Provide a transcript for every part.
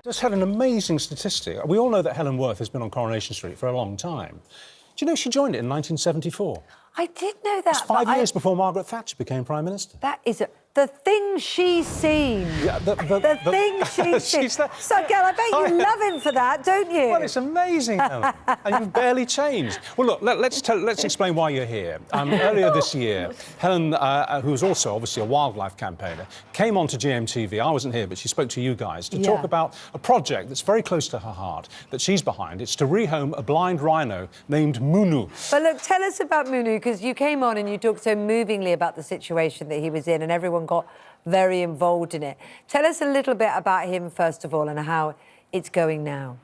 Just had an amazing statistic. We all know that Helen Worth has been on Coronation Street for a long time. Do you know she joined it in 1974? I did know that. It's 5 years before Margaret Thatcher became Prime Minister. That is the thing she's seen. Yeah, the thing she's seen. So, girl, I bet you love him for that, don't you? Well, it's amazing, Helen. And you've barely changed. Well, look, let's explain why you're here. Earlier this year, Helen, who was also obviously a wildlife campaigner, came onto GMTV. I wasn't here, but she spoke to you guys to talk about a project that's very close to her heart, that she's behind. It's to rehome a blind rhino named Munu. But look, tell us about Munu, because you came on and you talked so movingly about the situation that he was in, and everyone got very involved in it. Tell us a little bit about him, first of all, and how it's going now.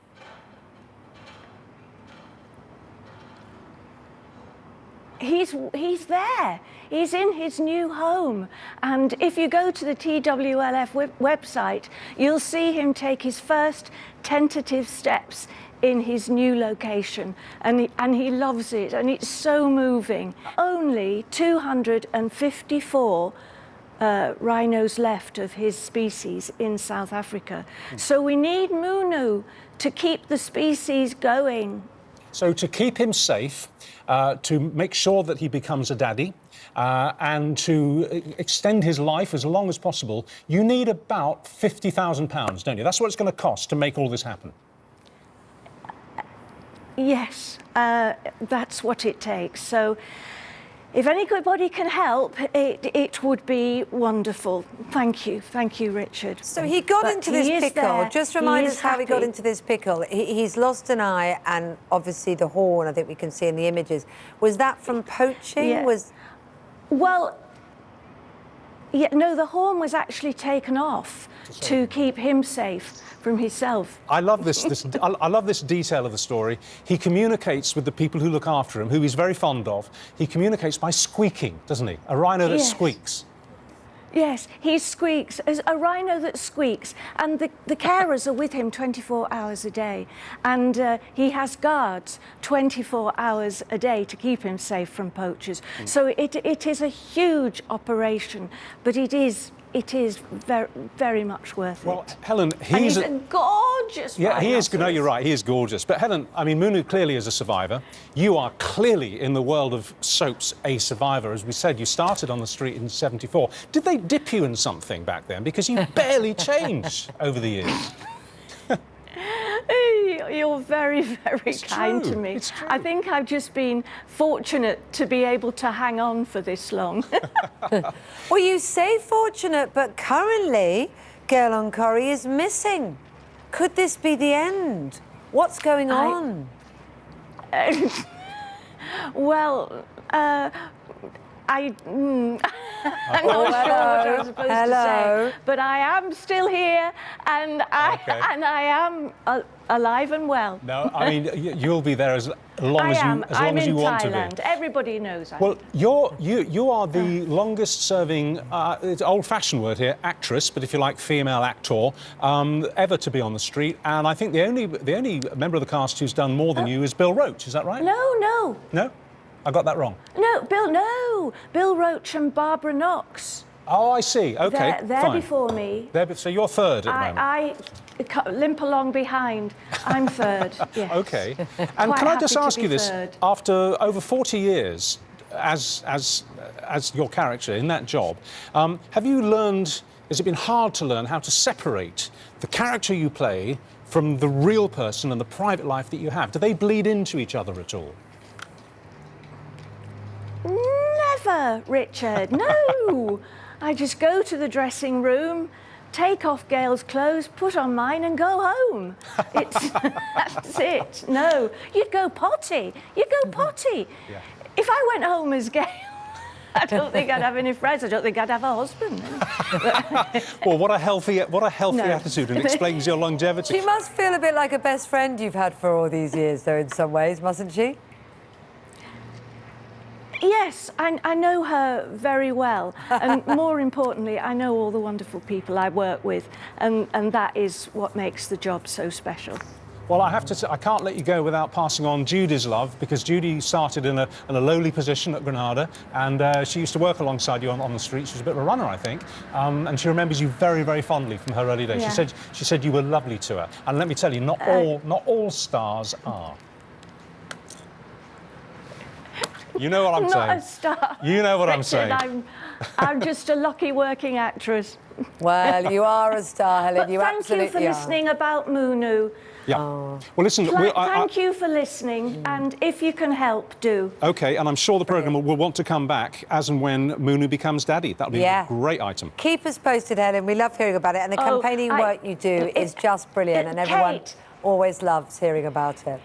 He's there. He's in his new home. And if you go to the TWLF website, you'll see him take his first tentative steps in his new location, and he loves it, and it's so moving. Only 254 rhinos left of his species in South Africa. So we need Munu to keep the species going. So to keep him safe, to make sure that he becomes a daddy, and to extend his life as long as possible, you need about £50,000, don't you? That's what it's going to cost to make all this happen. Yes, that's what it takes. So if anybody can help, it would be wonderful. Thank you, Richard. So he got into this pickle. Just remind us how he got into this pickle. He's lost an eye, and obviously the horn, I think we can see in the images. Was that from poaching? Yeah. Well, yeah, no, the horn was actually taken off to keep him safe from himself. I love this. I love this detail of the story. He communicates with the people who look after him, who he's very fond of. He communicates by squeaking, doesn't he? A rhino that squeaks. Yes, he squeaks, as a rhino that squeaks, and the carers are with him 24 hours a day, and he has guards 24 hours a day to keep him safe from poachers. So it is a huge operation, but it is very, very much worth it. Well, Helen, he's a gorgeous Yeah, he is. rhinoceros. No, you're right. He is gorgeous. But Helen, I mean, Munu clearly is a survivor. You are clearly in the world of soaps a survivor. As we said, you started on the street in '74. Did they dip you in something back then? Because you barely changed over the years. You're very, very kind to me. It's true. I think I've just been fortunate to be able to hang on for this long. Well, you say fortunate, but currently, Girl on Corrie is missing. Could this be the end? What's going on? Well, I'm not sure what I'm supposed to say, but I am still here, and I am alive and well. No, I mean, you'll be there as long as you want to be. I'm in Thailand. Everybody knows that. Well, you are the longest-serving, it's an old-fashioned word here, actress, but if you like, female actor, ever to be on the street. And I think the only member of the cast who's done more than you is Bill Roache. Is that right? No. No? I got that wrong. No, Bill Roache and Barbara Knox. Oh, I see. OK, They're fine. before me. So you're third at the moment. I limp along behind. I'm third, yes. OK. And can I just ask you this? Third. After over 40 years as your character in that job, have you learned, has it been hard to learn how to separate the character you play from the real person and the private life that you have? Do they bleed into each other at all? Never, Richard, no. I just go to the dressing room, take off Gail's clothes, put on mine and go home. That's it. No, you'd go potty. Yeah. If I went home as Gail, I don't think I'd have any friends. I don't think I'd have a husband. Well, what a healthy attitude, and explains your longevity. She must feel a bit like a best friend you've had for all these years, though, in some ways, mustn't she? Yes, I know her very well, and more importantly, I know all the wonderful people I work with, and that is what makes the job so special. Well, I have to say, I can't let you go without passing on Judy's love, because Judy started in a lowly position at Granada, and she used to work alongside you on the street. She was a bit of a runner, I think, and she remembers you very, very fondly from her early days. Yeah. She said you were lovely to her, and let me tell you, not all stars are. You know what I'm saying. Not a star. You know what I'm Richard, saying. I'm just a lucky working actress. Well, you are a star, Helen. But You thank absolutely you for are. listening about Munu. Yeah. Well, listen. Thank you for listening, and if you can help, do. OK, and I'm sure the programme will want to come back as and when Munu becomes daddy. That'll be a great item. Keep us posted, Helen. We love hearing about it, and the campaigning work you do is just brilliant, and everyone always loves hearing about it.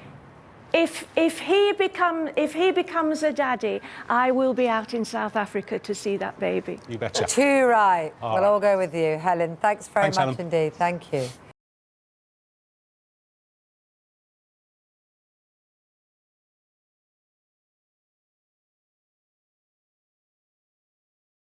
If he becomes a daddy, I will be out in South Africa to see that baby. You betcha. Too right. We'll all go with you, Helen. Thanks very much Helen. indeed. Thank you.